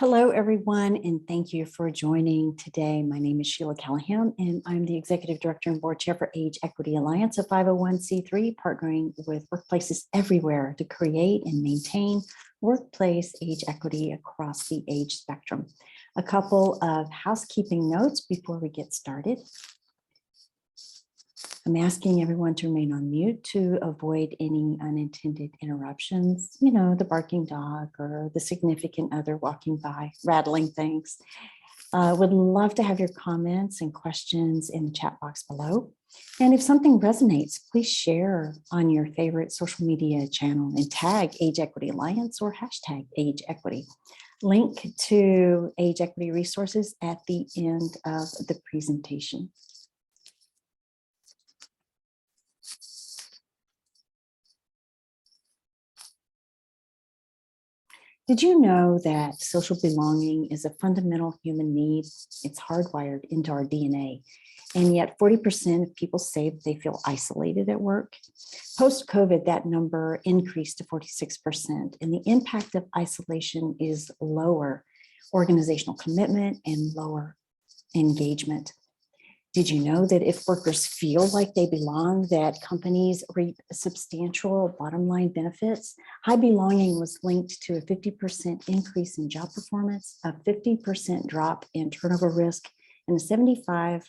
Hello, everyone, and thank you for joining today. My name is Sheila Callaham, and I'm the Executive Director and Board Chair for Age Equity Alliance, a 501c3, partnering with workplaces everywhere to create and maintain workplace age equity across the age spectrum. A couple of housekeeping notes before we get started. I'm asking everyone to remain on mute to avoid any unintended interruptions, the barking dog or the significant other walking by, rattling things. Would love to have your comments and questions in the chat box below. And if something resonates, please share on your favorite social media channel and tag Age Equity Alliance or hashtag Age Equity. Link to Age Equity resources at the end of the presentation. Did you know that social belonging is a fundamental human need? It's hardwired into our DNA. And yet 40% of people say that they feel isolated at work. Post-COVID, that number increased to 46%. And the impact of isolation is lower organizational commitment and lower engagement. Did you know that if workers feel like they belong, that companies reap substantial bottom line benefits? High belonging was linked to a 50% increase in job performance, a 50% drop in turnover risk, and a 75%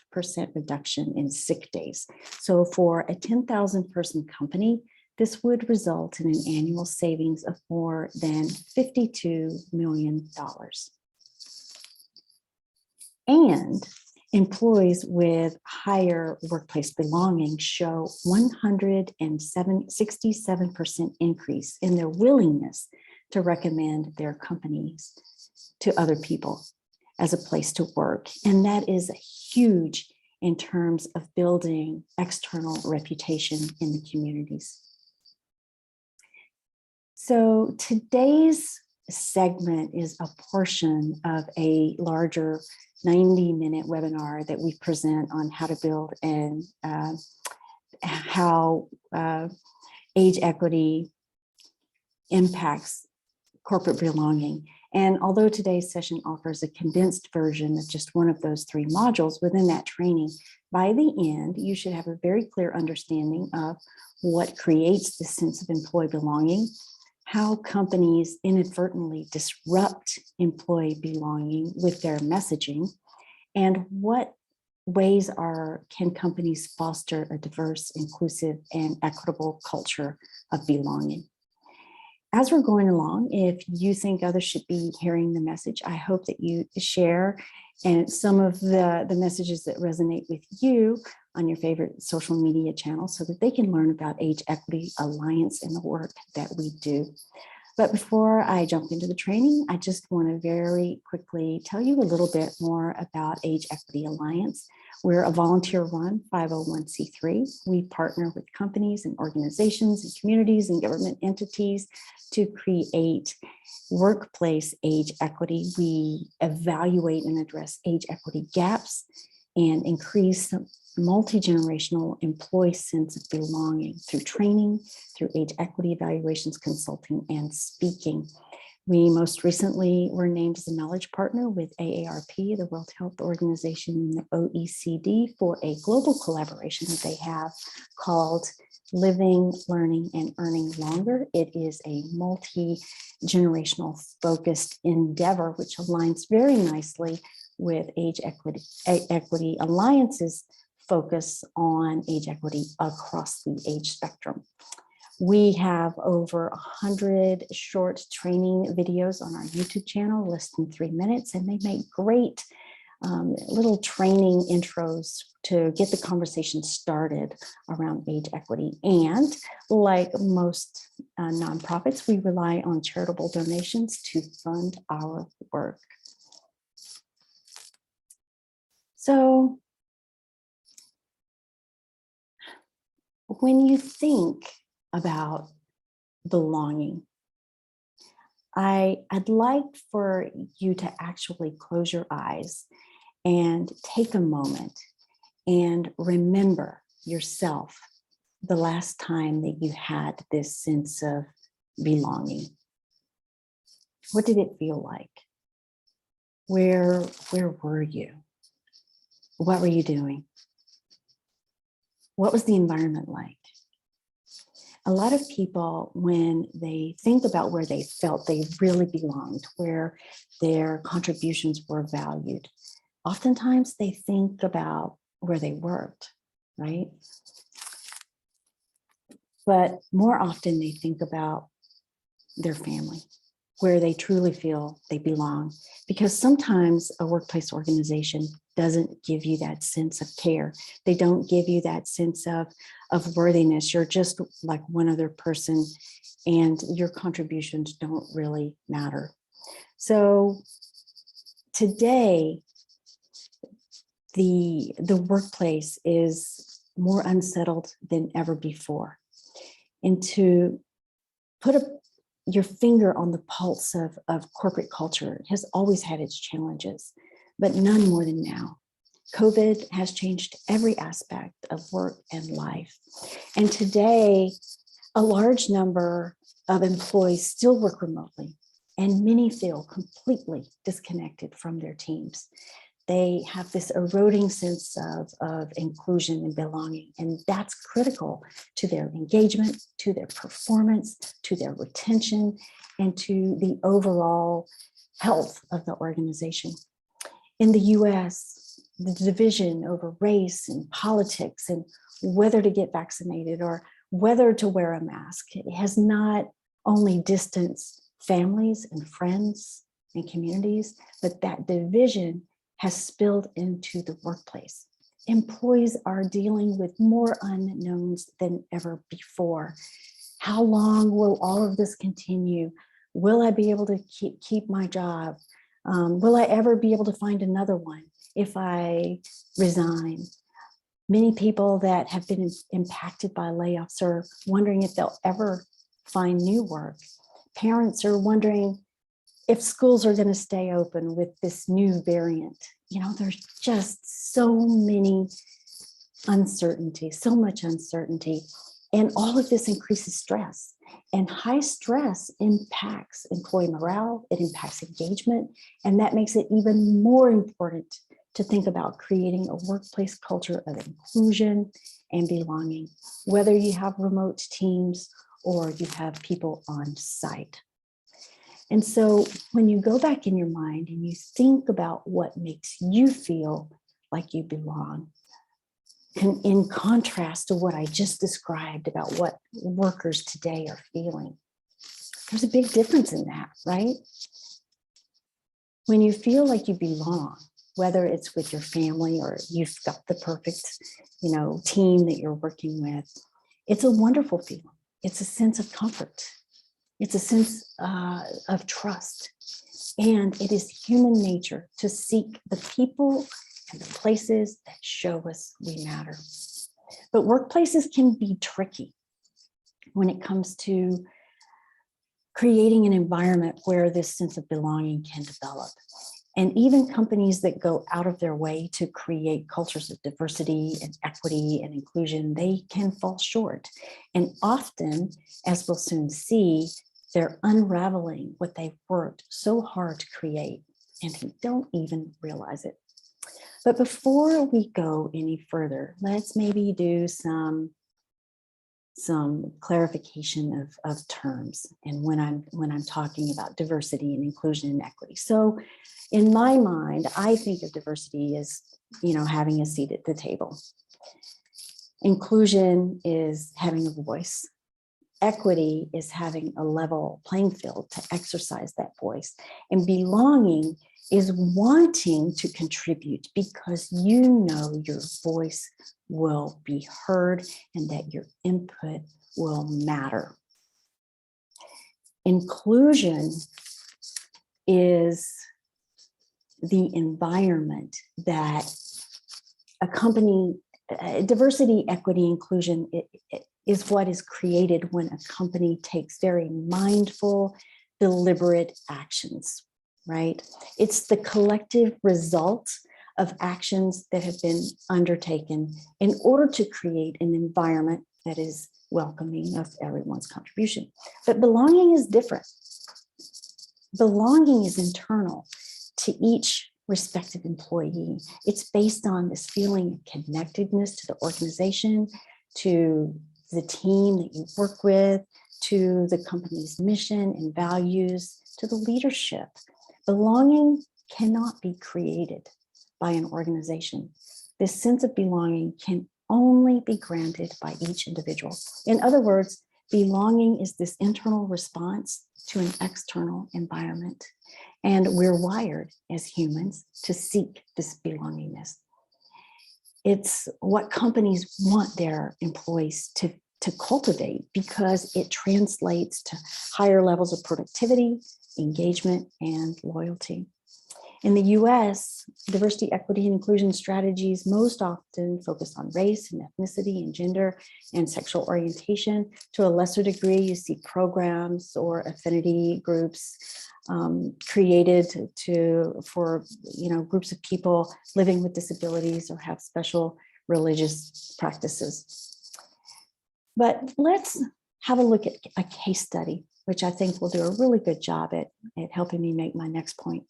reduction in sick days. So for a 10,000 person company, this would result in an annual savings of more than $52 million. And employees with higher workplace belonging show 167% increase in their willingness to recommend their companies to other people as a place to work. And that is huge in terms of building external reputation in the communities. So today's segment is a portion of a larger 90-minute webinar that we present on how to build and how age equity impacts corporate belonging. And although today's session offers a condensed version of just one of those three modules within that training, by the end, you should have a very clear understanding of what creates this sense of employee belonging, how companies inadvertently disrupt employee belonging with their messaging, and what ways can companies foster a diverse, inclusive, and equitable culture of belonging. As we're going along, if you think others should be hearing the message, I hope that you share and some of the messages that resonate with you on your favorite social media channels so that they can learn about Age Equity Alliance and the work that we do. But before I jump into the training, I just want to very quickly tell you a little bit more about Age Equity Alliance. We're a volunteer-run 501c3. We partner with companies and organizations and communities and government entities to create workplace age equity. We evaluate and address age equity gaps and increase multi-generational employee sense of belonging through training, through age equity evaluations, consulting, and speaking. We most recently were named as a knowledge partner with AARP, the World Health Organization, and the OECD for a global collaboration that they have called Living, Learning, and Earning Longer. It is a multi-generational focused endeavor, which aligns very nicely with Age Equity Alliance's focus on age equity across the age spectrum. We have over 100 short training videos on our YouTube channel, less than 3 minutes, and they make great little training intros to get the conversation started around age equity. And like most nonprofits, we rely on charitable donations to fund our work. So when you think about belonging, I'd like for you to actually close your eyes and take a moment and remember yourself the last time that you had this sense of belonging. What did it feel like? where were you? What were you doing? What was the environment like? A lot of people, when they think about where they felt they really belonged, where their contributions were valued, oftentimes they think about where they worked, right? But more often they think about their family, where they truly feel they belong. Because sometimes a workplace organization doesn't give you that sense of care. They don't give you that sense of worthiness. You're just like one other person and your contributions don't really matter. So today, the workplace is more unsettled than ever before. And to put your finger on the pulse of corporate culture has always had its challenges, but none more than now. COVID has changed every aspect of work and life. And today, a large number of employees still work remotely, and many feel completely disconnected from their teams. They have this eroding sense of inclusion and belonging, and that's critical to their engagement, to their performance, to their retention, and to the overall health of the organization. In the US, the division over race and politics and whether to get vaccinated or whether to wear a mask has not only distanced families and friends and communities, but that division has spilled into the workplace. Employees are dealing with more unknowns than ever before. How long will all of this continue? Will I be able to keep my job? Will I ever be able to find another one if I resign? Many people that have been impacted by layoffs are wondering if they'll ever find new work. Parents are wondering if schools are going to stay open with this new variant. You know, there's just so many uncertainty, so much uncertainty. And all of this increases stress. And high stress impacts employee morale, it impacts engagement, and that makes it even more important to think about creating a workplace culture of inclusion and belonging, whether you have remote teams or you have people on site. And so when you go back in your mind and you think about what makes you feel like you belong, in contrast to what I just described about what workers today are feeling, there's a big difference in that, right? When you feel like you belong, whether it's with your family or you've got the perfect, team that you're working with, it's a wonderful feeling. It's a sense of comfort. It's a sense of trust. And it is human nature to seek the people and the places that show us we matter. But workplaces can be tricky when it comes to creating an environment where this sense of belonging can develop. And even companies that go out of their way to create cultures of diversity and equity and inclusion, they can fall short. And often, as we'll soon see, they're unraveling what they've worked so hard to create, and they don't even realize it. But before we go any further, let's maybe do some clarification of terms and when I'm talking about diversity and inclusion and equity. So in my mind, I think of diversity as, having a seat at the table. Inclusion is having a voice. Equity is having a level playing field to exercise that voice. And belonging is wanting to contribute because you know your voice will be heard and that your input will matter. Inclusion is the environment that a company, diversity, equity, inclusion is what is created when a company takes very mindful, deliberate actions, right? It's the collective result of actions that have been undertaken in order to create an environment that is welcoming of everyone's contribution. But belonging is different. Belonging is internal. to each respective employee. It's based on this feeling of connectedness to the organization, to the team that you work with, to the company's mission and values, to the leadership. Belonging cannot be created by an organization. This sense of belonging can only be granted by each individual. In other words, belonging is this internal response to an external environment. And we're wired as humans to seek this belongingness. It's what companies want their employees to cultivate because it translates to higher levels of productivity, engagement, and loyalty. In the US, diversity, equity, and inclusion strategies most often focus on race and ethnicity and gender and sexual orientation. To a lesser degree, you see programs or affinity groups created for groups of people living with disabilities or have special religious practices. But let's have a look at a case study, which I think will do a really good job at helping me make my next point.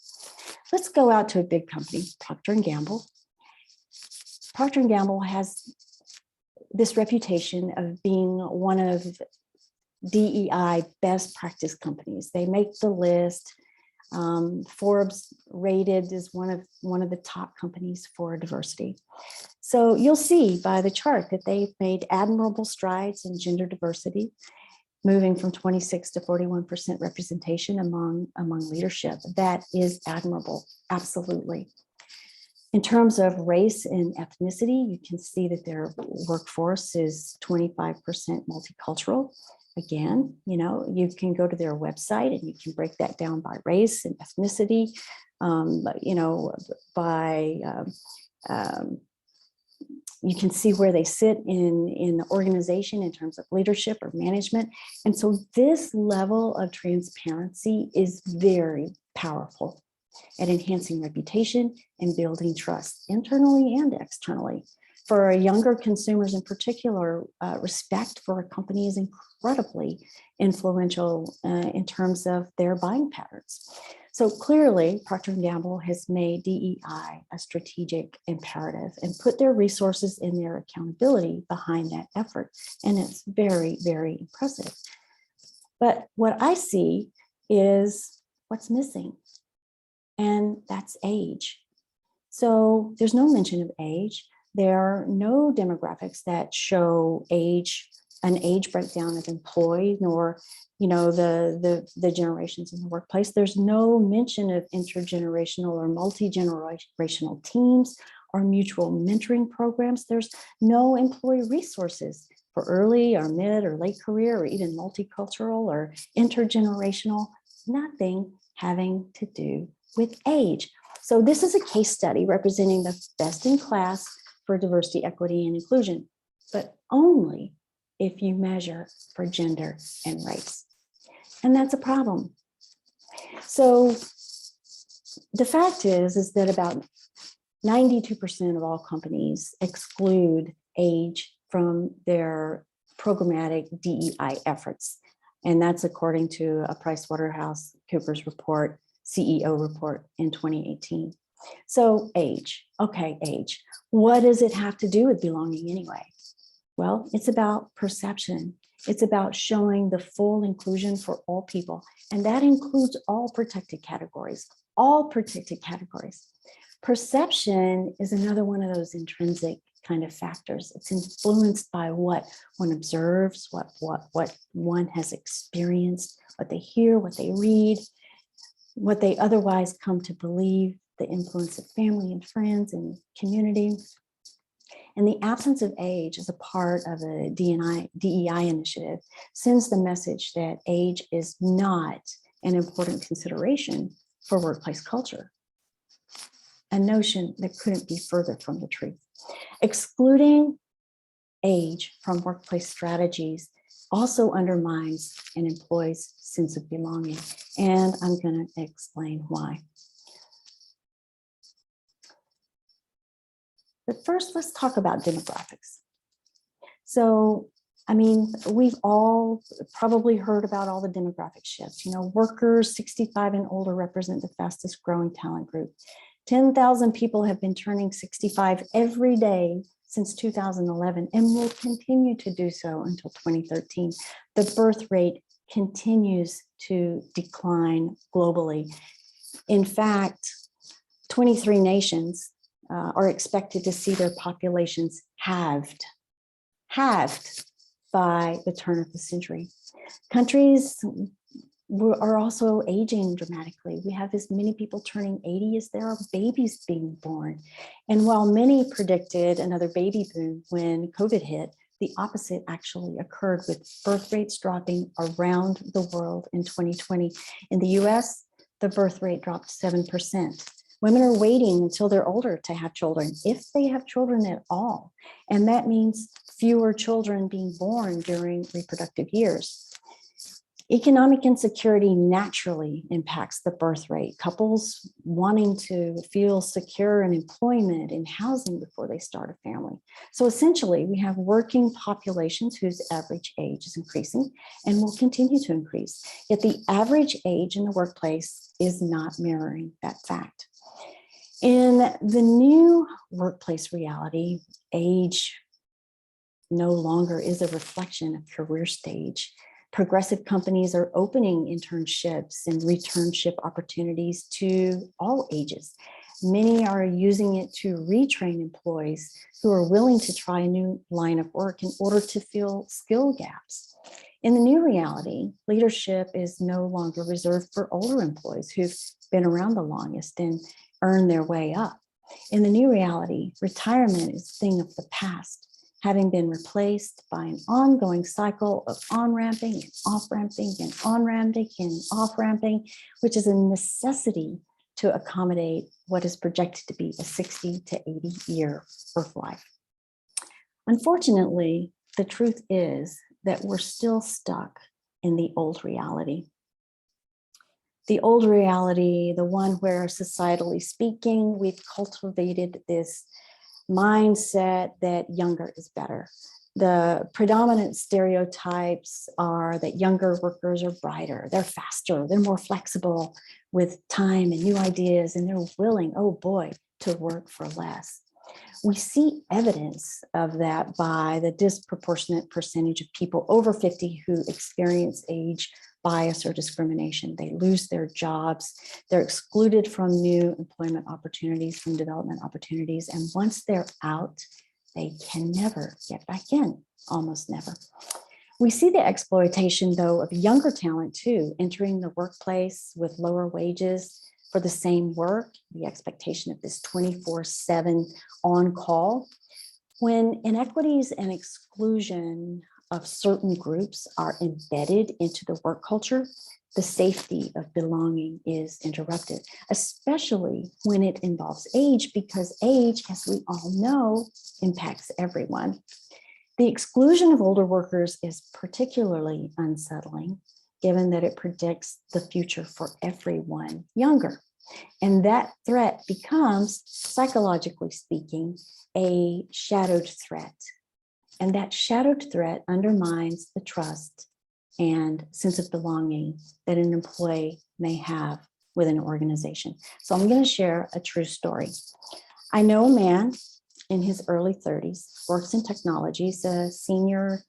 Let's go out to a big company, Procter & Gamble. Procter & Gamble has this reputation of being one of DEI best practice companies. They make the list. Forbes rated as one of the top companies for diversity. So you'll see by the chart that they've made admirable strides in gender diversity, moving from 26 to 41% representation among leadership. That is admirable, absolutely. In terms of race and ethnicity, you can see that their workforce is 25% multicultural. Again, you can go to their website and you can break that down by race and ethnicity, you can see where they sit in the organization in terms of leadership or management. And so this level of transparency is very powerful at enhancing reputation and building trust internally and externally. For younger consumers in particular, respect for a company is incredibly influential in terms of their buying patterns. So clearly, Procter & Gamble has made DEI a strategic imperative and put their resources and their accountability behind that effort. And it's very, very impressive. But what I see is what's missing, and that's age. So there's no mention of age. There are no demographics that show an age breakdown of employee, nor the generations in the workplace. There's no mention of intergenerational or multi-generational teams or mutual mentoring programs. There's no employee resources for early or mid or late career or even multicultural or intergenerational, nothing having to do with age. So this is a case study representing the best in class for diversity, equity, and inclusion, but only if you measure for gender and race. And that's a problem. So the fact is that about 92% of all companies exclude age from their programmatic DEI efforts. And that's according to a PricewaterhouseCoopers report, CEO report in 2018. So age, okay, age. What does it have to do with belonging anyway? Well, it's about perception. It's about showing the full inclusion for all people. And that includes all protected categories, Perception is another one of those intrinsic kind of factors. It's influenced by what one observes, what one has experienced, what they hear, what they read, what they otherwise come to believe, the influence of family and friends and community. And the absence of age as a part of a DEI initiative sends the message that age is not an important consideration for workplace culture, a notion that couldn't be further from the truth. Excluding age from workplace strategies also undermines an employee's sense of belonging, and I'm going to explain why. But first, let's talk about demographics. So I mean, we've all probably heard about all the demographic shifts. You know, workers 65 and older represent the fastest growing talent group. 10,000 people have been turning 65 every day since 2011 and will continue to do so until 2013. The birth rate continues to decline globally. In fact, 23 nations are expected to see their populations halved by the turn of the century. Countries are also aging dramatically. We have as many people turning 80 as there are babies being born. And while many predicted another baby boom when COVID hit, the opposite actually occurred, with birth rates dropping around the world in 2020. In the US, the birth rate dropped 7%. Women are waiting until they're older to have children, if they have children at all. And that means fewer children being born during reproductive years. Economic insecurity naturally impacts the birth rate. Couples wanting to feel secure in employment and housing before they start a family. So essentially, we have working populations whose average age is increasing and will continue to increase. Yet the average age in the workplace is not mirroring that fact. In the new workplace reality, age no longer is a reflection of career stage. Progressive companies are opening internships and returnship opportunities to all ages. Many are using it to retrain employees who are willing to try a new line of work in order to fill skill gaps. In the new reality, leadership is no longer reserved for older employees who've been around the longest and earned their way up. In the new reality, retirement is a thing of the past, having been replaced by an ongoing cycle of on-ramping and off-ramping and on-ramping and off-ramping, which is a necessity to accommodate what is projected to be a 60 to 80-year work life. Unfortunately, the truth is that we're still stuck in the old reality. The old reality, the one where, societally speaking, we've cultivated this mindset that younger is better. The predominant stereotypes are that younger workers are brighter, they're faster, they're more flexible with time and new ideas, and they're willing, oh boy, to work for less. We see evidence of that by the disproportionate percentage of people over 50 who experience age bias or discrimination. They lose their jobs, they're excluded from new employment opportunities, from development opportunities, and once they're out, they can never get back in, almost never. We see the exploitation, though, of younger talent too, entering the workplace with lower wages for the same work, the expectation of this 24/7 on-call. When inequities and exclusion of certain groups are embedded into the work culture, the safety of belonging is interrupted, especially when it involves age, because age, as we all know, impacts everyone. The exclusion of older workers is particularly unsettling, given that it predicts the future for everyone younger. And that threat becomes, psychologically speaking, a shadowed threat. And that shadowed threat undermines the trust and sense of belonging that an employee may have with an organization. So I'm going to share a true story. I know a man in his early 30s, works in technology, he's a senior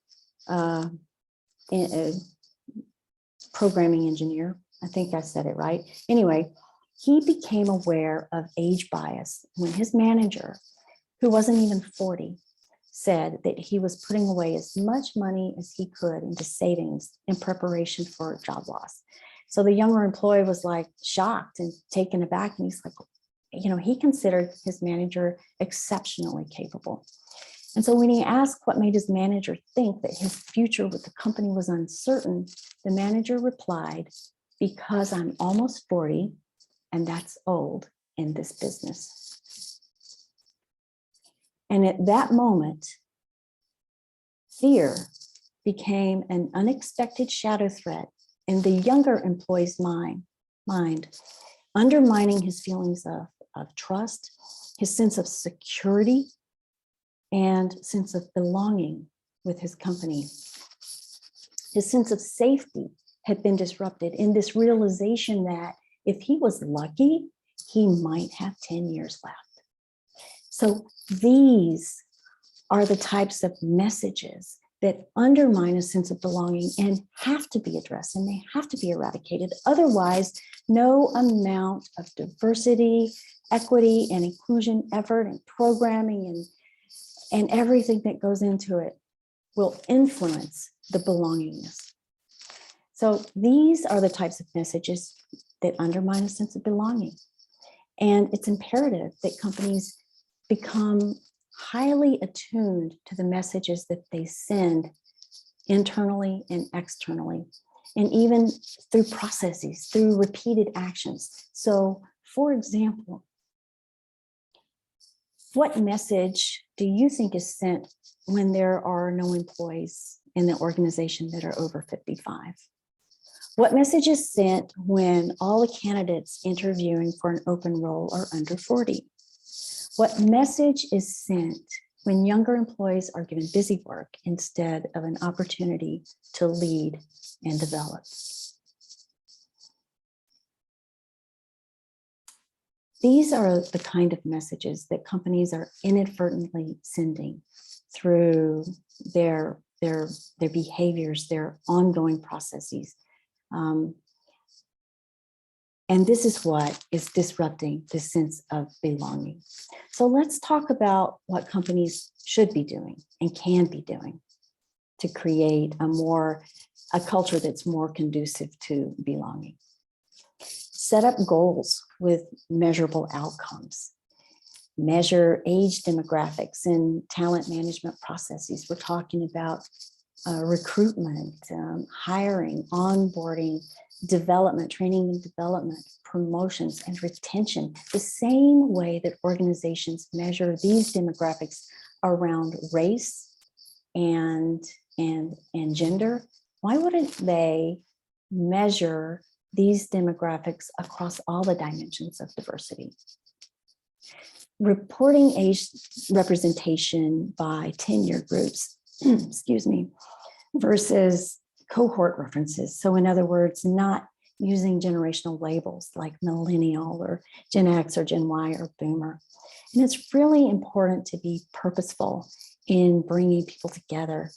programming engineer. I think I said it right. Anyway, he became aware of age bias when his manager, who wasn't even 40, said that he was putting away as much money as he could into savings in preparation for job loss. So the younger employee was like shocked and taken aback. And he's like, you know, he considered his manager exceptionally capable. And so when he asked what made his manager think that his future with the company was uncertain, the manager replied, because I'm almost 40 and that's old in this business. And at that moment, fear became an unexpected shadow threat in the younger employee's mind, undermining his feelings of trust, his sense of security, and sense of belonging with his company. His sense of safety had been disrupted in this realization that if he was lucky, he might have 10 years left. So these are the types of messages that undermine a sense of belonging and have to be addressed, and they have to be eradicated. Otherwise, no amount of diversity, equity, and inclusion effort and programming and everything that goes into it will influence the belongingness. So these are the types of messages that undermine a sense of belonging. And it's imperative that companies become highly attuned to the messages that they send internally and externally, and even through processes, through repeated actions. So, for example, what message do you think is sent when there are no employees in the organization that are over 55? What message is sent when all the candidates interviewing for an open role are under 40? What message is sent when younger employees are given busy work instead of an opportunity to lead and develop? These are the kind of messages that companies are inadvertently sending through their behaviors, their ongoing processes. And this is what is disrupting the sense of belonging. So let's talk about what companies should be doing and can be doing to create a culture that's more conducive to belonging. Set up goals with measurable outcomes. Measure age demographics and talent management processes. We're talking about recruitment, hiring, onboarding, development, training and development, promotions, and retention. The same way that organizations measure these demographics around race and gender, why wouldn't they measure these demographics across all the dimensions of diversity? Reporting age representation by tenure groups, excuse me, versus cohort references. So in other words, not using generational labels like millennial or Gen X or Gen Y or boomer. And it's really important to be purposeful in bringing people together.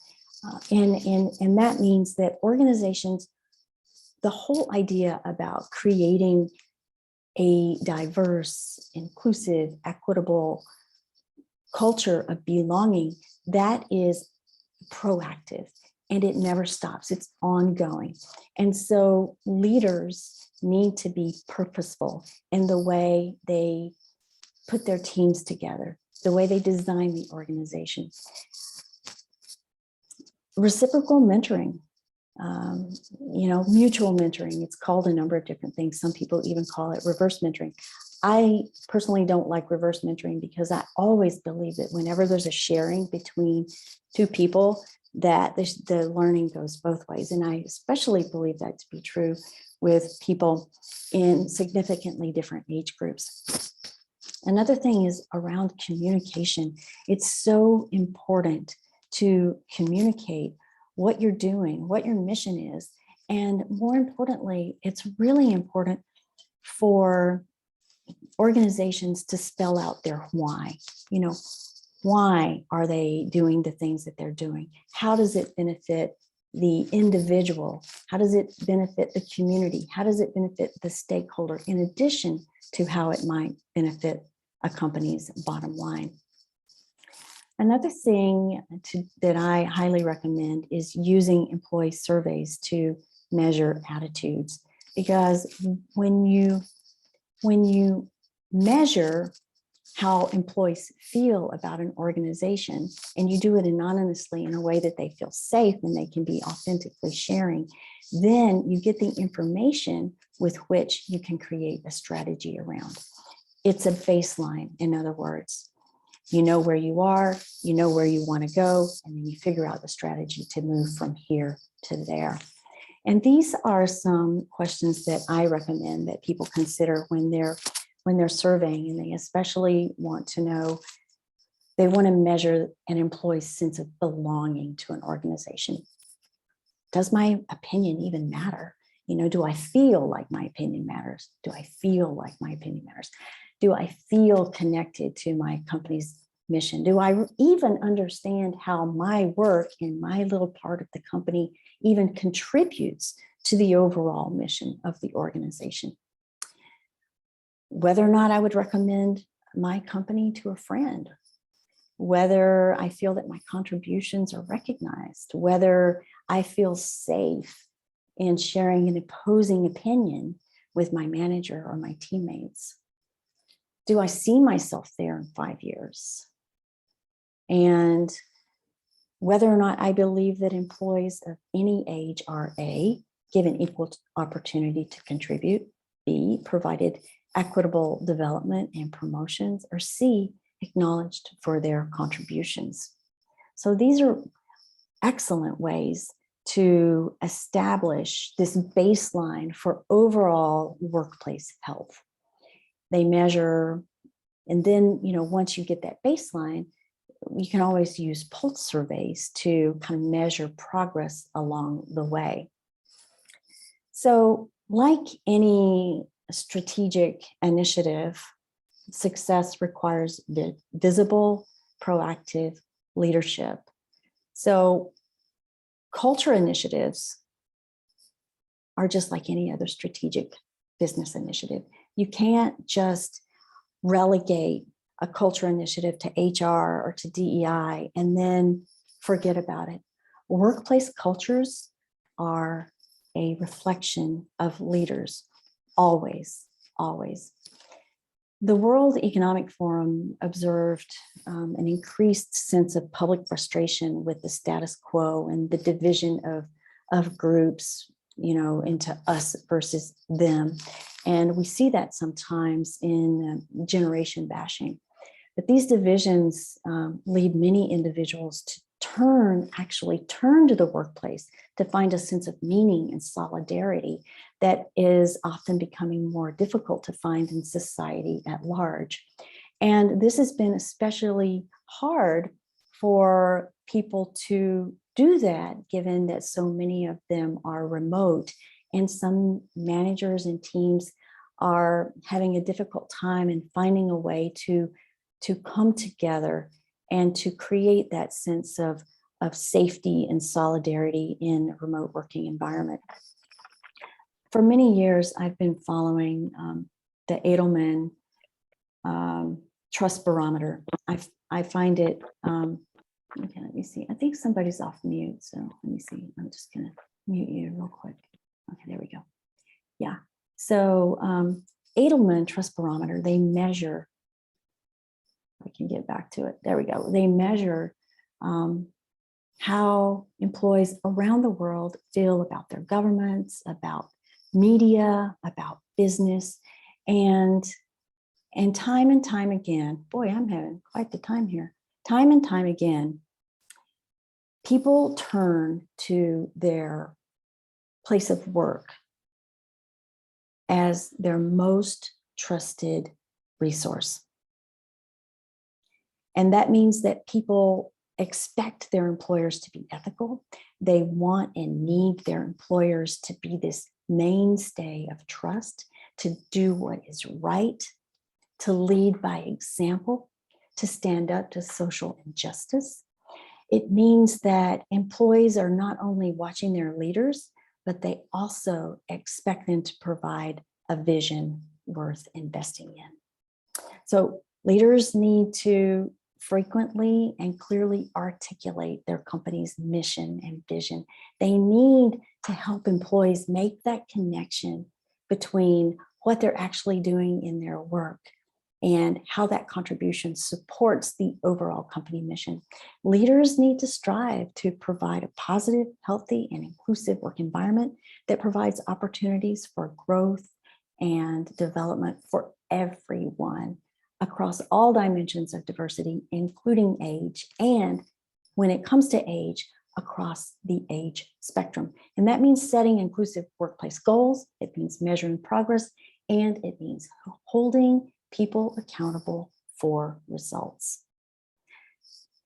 And that means that organizations, the whole idea about creating a diverse, inclusive, equitable culture of belonging, that is proactive. And it never stops, it's ongoing. And so leaders need to be purposeful in the way they put their teams together, the way they design the organization. Reciprocal mentoring, mutual mentoring, it's called a number of different things. Some people even call it reverse mentoring. I personally don't like reverse mentoring because I always believe that whenever there's a sharing between two people, that the learning goes both ways. And I especially believe that to be true with people in significantly different age groups. Another thing is around communication. It's so important to communicate what you're doing, what your mission is. And more importantly, it's really important for organizations to spell out their why. Why are they doing the things that they're doing? How does it benefit the individual? How does it benefit the community? How does it benefit the stakeholder, in addition to how it might benefit a company's bottom line? Another thing that I highly recommend is using employee surveys to measure attitudes, because when you measure how employees feel about an organization, and you do it anonymously in a way that they feel safe and they can be authentically sharing, then you get the information with which you can create a strategy around. It's a baseline, in other words. You know where you are, you know where you want to go, and then you figure out the strategy to move from here to there. And these are some questions that I recommend that people consider when they're surveying, and they especially want to know, they want to measure an employee's sense of belonging to an organization. does my opinion even matter? You know, do I feel like my opinion matters? Do I feel like my opinion matters? Do I feel connected to my company's mission? Do I even understand how my work in my little part of the company even contributes to the overall mission of the organization? Whether or not I would recommend my company to a friend, whether I feel that my contributions are recognized, whether I feel safe in sharing an opposing opinion with my manager or my teammates. Do I see myself there in 5 years? And whether or not I believe that employees of any age are A, given equal opportunity to contribute, B, provided equitable development and promotions, or C, acknowledged for their contributions. So these are excellent ways to establish this baseline for overall workplace health. They measure, and then, you know, once you get that baseline, you can always use pulse surveys to kind of measure progress along the way. So, like any strategic initiative, success requires visible, proactive leadership. So, culture initiatives are just like any other strategic business initiative. You can't just relegate a culture initiative to HR or to DEI and then forget about it. Workplace cultures are a reflection of leaders, always, always. The World Economic Forum observed an increased sense of public frustration with the status quo and the division of groups, you know, into us versus them. And we see that sometimes in generation bashing. But these divisions lead many individuals to actually turn to the workplace to find a sense of meaning and solidarity that is often becoming more difficult to find in society at large. And this has been especially hard for people to do that, given that so many of them are remote, and some managers and teams are having a difficult time in finding a way to come together and to create that sense of safety and solidarity in a remote working environment. For many years, I've been following the Edelman Trust Barometer. I find it, okay, let me see. I think somebody's off mute, so let me see. I'm just gonna mute you real quick. Okay, there we go. Yeah, so Edelman Trust Barometer, they measure, I can get back to it. There we go. They measure how employees around the world feel about their governments, about media, about business, and time again, boy, I'm having quite the time here. Time and time again, people turn to their place of work as their most trusted resource. And that means that people expect their employers to be ethical. They want and need their employers to be this mainstay of trust, to do what is right, to lead by example, to stand up to social injustice. It means that employees are not only watching their leaders, but they also expect them to provide a vision worth investing in. So leaders need to frequently and clearly articulate their company's mission and vision. They need to help employees make that connection between what they're actually doing in their work and how that contribution supports the overall company mission. Leaders need to strive to provide a positive, healthy, and inclusive work environment that provides opportunities for growth and development for everyone across all dimensions of diversity, including age, and when it comes to age, across the age spectrum. And that means setting inclusive workplace goals, it means measuring progress, and it means holding people accountable for results.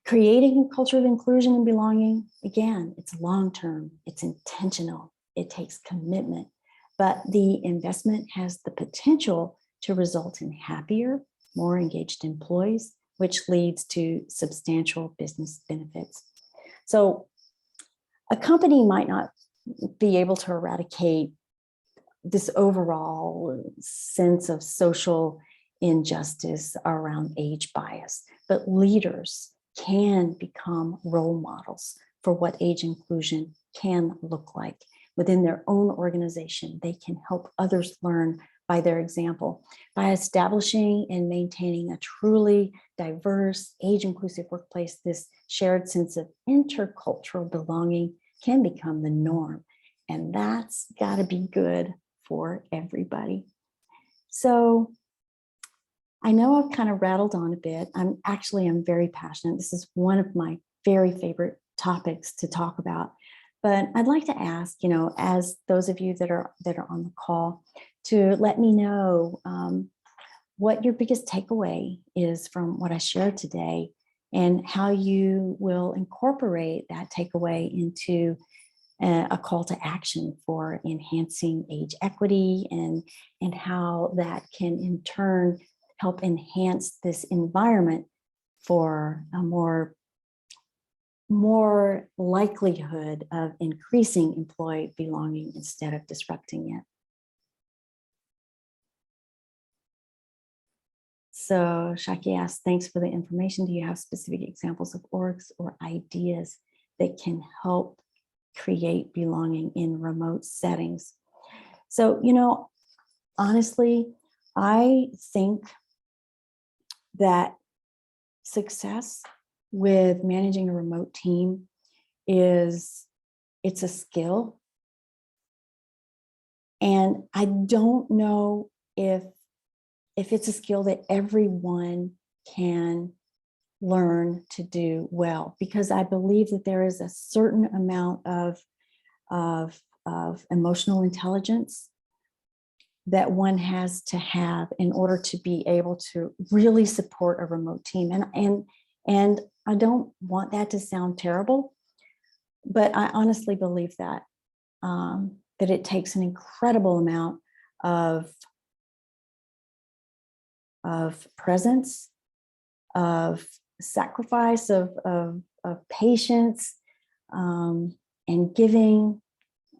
Creating a culture of inclusion and belonging, again, it's long-term, it's intentional, it takes commitment, but the investment has the potential to result in happier, more engaged employees, which leads to substantial business benefits. So a company might not be able to eradicate this overall sense of social injustice around age bias, but leaders can become role models for what age inclusion can look like within their own organization. They can help others learn by their example. By establishing and maintaining a truly diverse, age-inclusive workplace, this shared sense of intercultural belonging can become the norm. And that's got to be good for everybody. So I know I've kind of rattled on a bit. I'm very passionate. This is one of my very favorite topics to talk about. But I'd like to ask, as those of you that are on the call, to let me know what your biggest takeaway is from what I shared today, and how you will incorporate that takeaway into a call to action for enhancing age equity, and how that can in turn help enhance this environment for a more likelihood of increasing employee belonging instead of disrupting it. So Shaki asks, thanks for the information. Do you have specific examples of orgs or ideas that can help create belonging in remote settings? So, honestly, I think that success with managing a remote team it's a skill. And I don't know if it's a skill that everyone can learn to do well, because I believe that there is a certain amount of emotional intelligence that one has to have in order to be able to really support a remote team. And I don't want that to sound terrible, but I honestly believe that that it takes an incredible amount of presence, of sacrifice, of patience, and giving,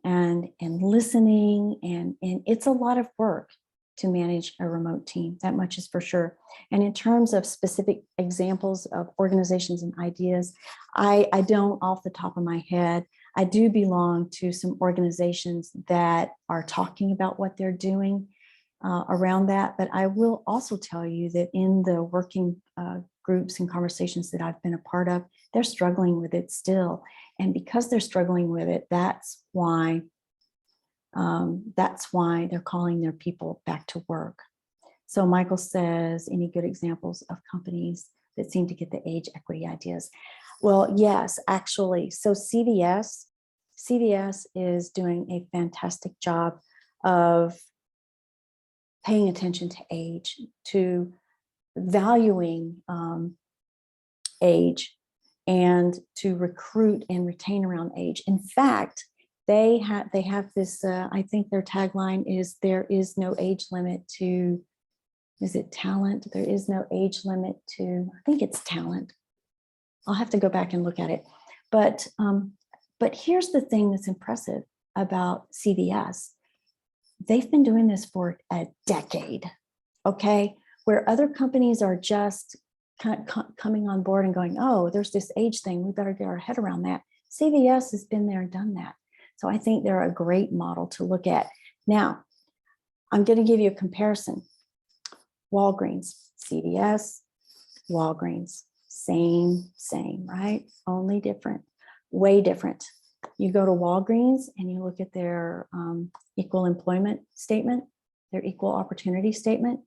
and listening, and it's a lot of work to manage a remote team. That much is for sure. And in terms of specific examples of organizations and ideas, I don't off the top of my head. I do belong to some organizations that are talking about what they're doing around that. But I will also tell you that in the working groups and conversations that I've been a part of, they're struggling with it still. And because they're struggling with it, that's why they're calling their people back to work. So Michael says, any good examples of companies that seem to get the age equity ideas? Well, yes, actually. So CVS is doing a fantastic job of paying attention to age, to valuing age, and to recruit and retain around age. In fact, they have this, I think their tagline is, there is no age limit to, is it talent? There is no age limit to, I think it's talent. I'll have to go back and look at it. But here's the thing that's impressive about CVS. They've been doing this for a decade, okay? Where other companies are just coming on board and going, oh, there's this age thing, we better get our head around that. CVS has been there and done that. So I think they're a great model to look at. Now, I'm going to give you a comparison. Walgreens, CVS, Walgreens, same, right? Only different, way different. You go to Walgreens and you look at their equal employment statement, their equal opportunity statement,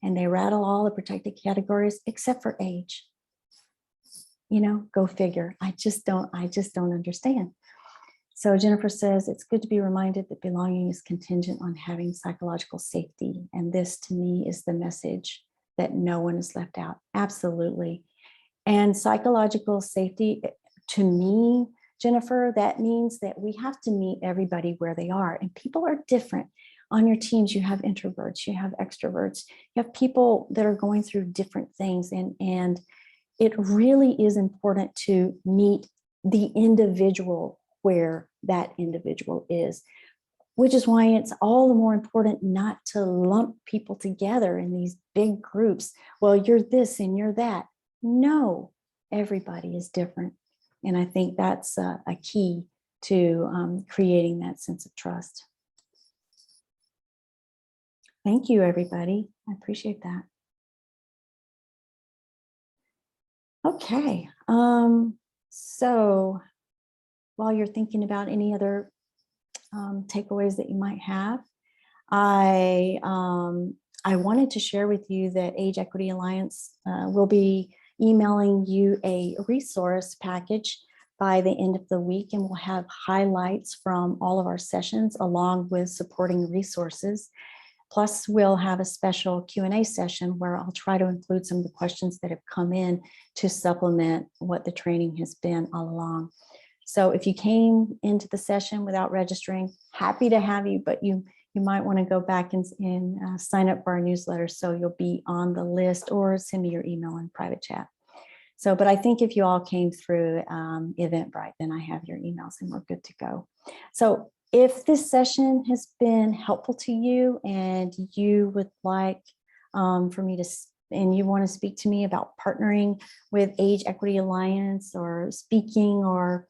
and they rattle all the protected categories except for age. Go figure. I just don't understand. So Jennifer says, it's good to be reminded that belonging is contingent on having psychological safety. And this, to me, is the message that no one is left out. Absolutely. And psychological safety, to me, Jennifer, that means that we have to meet everybody where they are. And people are different. On your teams, you have introverts, you have extroverts, you have people that are going through different things. And it really is important to meet the individual where that individual is, which is why it's all the more important not to lump people together in these big groups. Well, you're this and you're that. No, everybody is different. And I think that's a key to creating that sense of trust. Thank you, everybody. I appreciate that. Okay. So while you're thinking about any other takeaways that you might have, I wanted to share with you that Age Equity Alliance will be emailing you a resource package by the end of the week, and we'll have highlights from all of our sessions along with supporting resources. Plus, we'll have a special Q&A session where I'll try to include some of the questions that have come in to supplement what the training has been all along. So if you came into the session without registering, happy to have you, but you might want to go back and sign up for our newsletter so you'll be on the list, or send me your email in private chat. So, but I think if you all came through Eventbrite, then I have your emails and we're good to go. So if this session has been helpful to you and you would like for me to, and you want to speak to me about partnering with Age Equity Alliance or speaking, or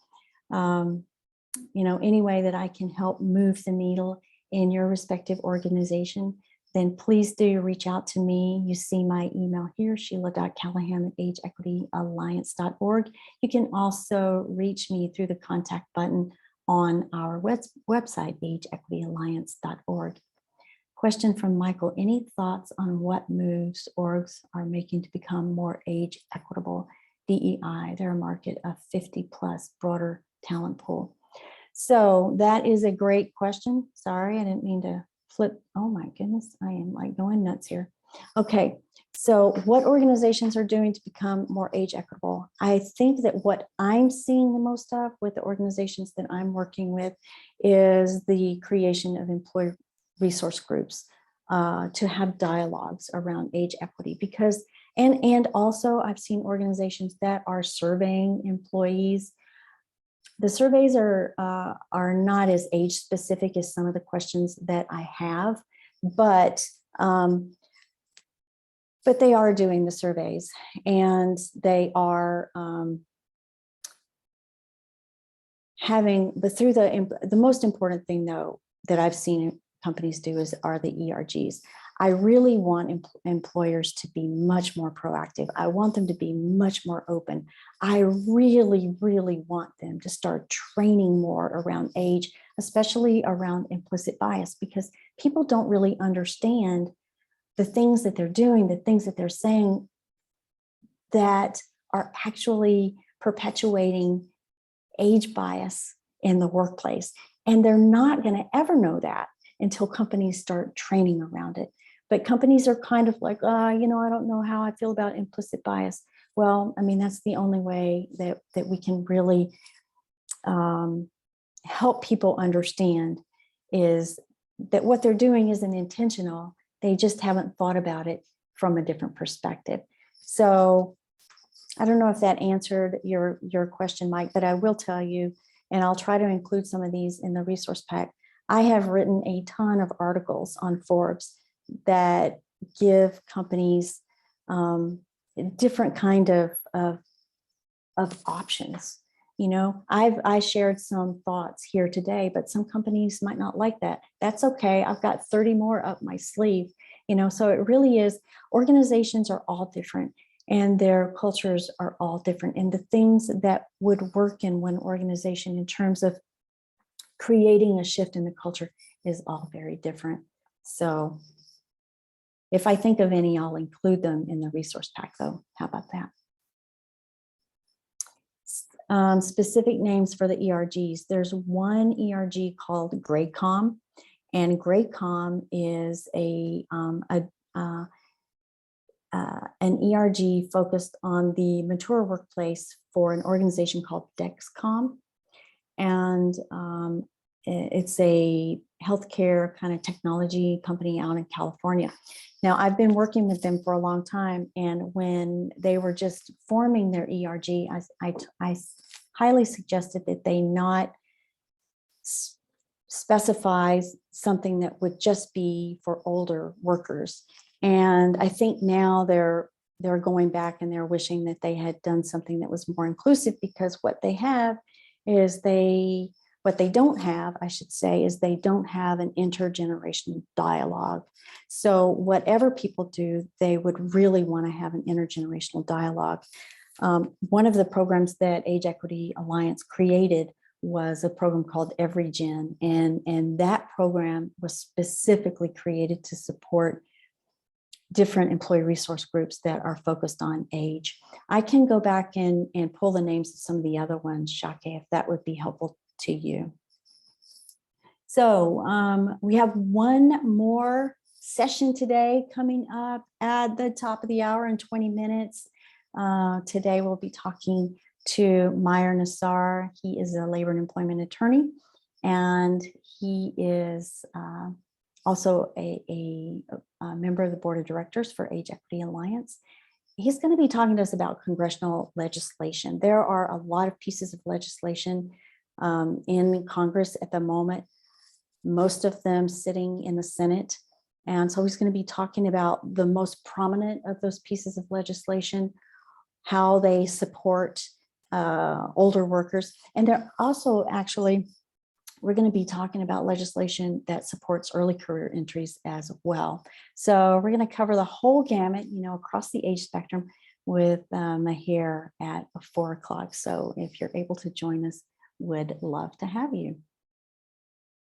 any way that I can help move the needle in your respective organization, then please do reach out to me. You see my email here, sheila.callaham@ageequityalliance.org. You can also reach me through the contact button on our website, ageequityalliance.org. Question from Michael: any thoughts on what moves orgs are making to become more age equitable? DEI, their market of 50 plus, broader talent pool. So that is a great question. Sorry, I didn't mean to flip. Oh my goodness, I am like going nuts here. Okay, so what organizations are doing to become more age equitable? I think that what I'm seeing the most of with the organizations that I'm working with is the creation of employee resource groups to have dialogues around age equity, because and also I've seen organizations that are surveying employees. The surveys are not as age specific as some of the questions that I have, but they are doing the surveys, and they are but through the most important thing though that I've seen companies do are the ERGs. I really want employers to be much more proactive. I want them to be much more open. I really, really want them to start training more around age, especially around implicit bias, because people don't really understand the things that they're doing, the things that they're saying that are actually perpetuating age bias in the workplace. And they're not going to ever know that until companies start training around it. But companies are kind of like, I don't know how I feel about implicit bias. Well, I mean, that's the only way that we can really help people understand, is that what they're doing isn't intentional. They just haven't thought about it from a different perspective. So I don't know if that answered your question, Mike, but I will tell you, and I'll try to include some of these in the resource pack. I have written a ton of articles on Forbes that give companies different kind of options. I shared some thoughts here today, but some companies might not like that. That's okay. I've got 30 more up my sleeve. So it really is. Organizations are all different, and their cultures are all different, and the things that would work in one organization in terms of creating a shift in the culture is all very different. So if I think of any, I'll include them in the resource pack though. How about that? Specific names for the ERGs. There's one ERG called GRAYCOM, and GRAYCOM is an ERG focused on the mature workplace for an organization called Dexcom. And it's a healthcare kind of technology company out in California. Now, I've been working with them for a long time, and when they were just forming their ERG, I highly suggested that they not specify something that would just be for older workers. And I think now they're going back and they're wishing that they had done something that was more inclusive, because what they have is what they don't have, I should say, is they don't have an intergenerational dialogue. So whatever people do, they would really want to have an intergenerational dialogue. One of the programs that Age Equity Alliance created was a program called EveryGen, and that program was specifically created to support different employee resource groups that are focused on age. I can go back and pull the names of some of the other ones, Shake, if that would be helpful to you. So we have one more session today coming up at the top of the hour in 20 minutes. Today we'll be talking to Meyer Nassar. He is a labor and employment attorney, and he is also a member of the board of directors for Age Equity Alliance. He's going to be talking to us about congressional legislation. There are a lot of pieces of legislation in Congress at the moment, most of them sitting in the Senate. And so he's going to be talking about the most prominent of those pieces of legislation, how they support older workers. And they're also actually, we're going to be talking about legislation that supports early career entries as well. So we're going to cover the whole gamut, across the age spectrum with Maher at 4 o'clock. So if you're able to join us, would love to have you.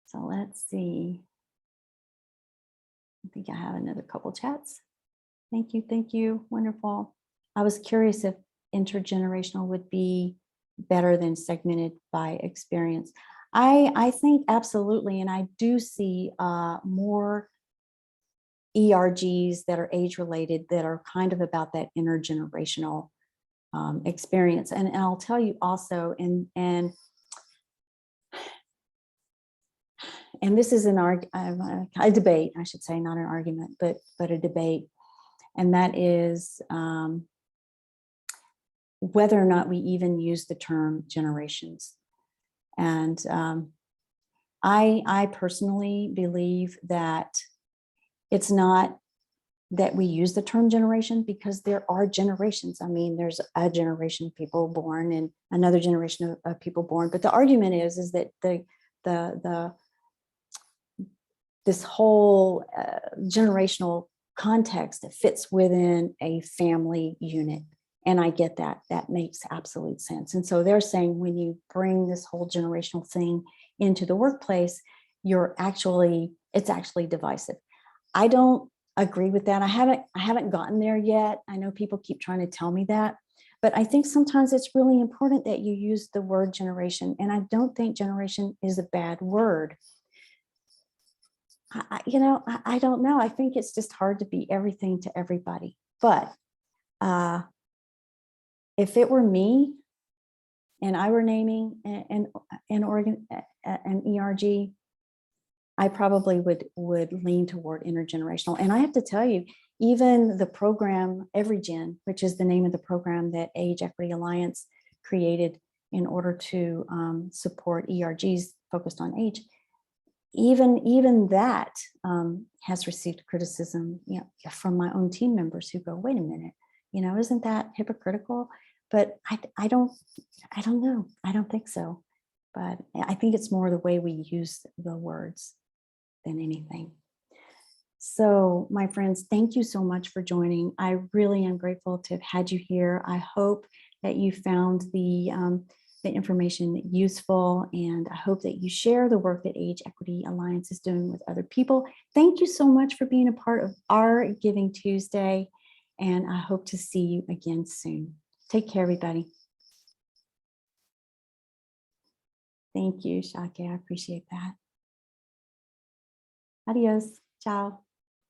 So let's see. I think I have another couple chats. Thank you. Thank you. Wonderful. I was curious if intergenerational would be better than segmented by experience. I think absolutely. And I do see more ERGs that are age related that are kind of about that intergenerational experience. And I'll tell you also, and this is a debate, I should say, not an argument, but a debate. And that is whether or not we even use the term generations. And I personally believe that it's not that we use the term generation, because there are generations. I mean, there's a generation of people born and another generation of people born. But the argument is that this whole generational context that fits within a family unit. And I get that. That makes absolute sense. And so they're saying when you bring this whole generational thing into the workplace, it's actually divisive. I don't agree with that. I haven't gotten there yet. I know people keep trying to tell me that, but I think sometimes it's really important that you use the word generation. And I don't think generation is a bad word. I don't know. I think it's just hard to be everything to everybody. But if it were me and I were naming an ERG, I probably would lean toward intergenerational. And I have to tell you, even the program EveryGen, which is the name of the program that Age Equity Alliance created in order to support ERGs focused on age, even that has received criticism, from my own team members who go, wait a minute, isn't that hypocritical? But I don't know. I don't think so. But I think it's more the way we use the words than anything. So my friends, thank you so much for joining. I really am grateful to have had you here. I hope that you found the information useful, and I hope that you share the work that Age Equity Alliance is doing with other people. Thank you so much for being a part of our Giving Tuesday, and I hope to see you again soon. Take care, everybody. Thank you, Shake. I appreciate that. Adios. Ciao.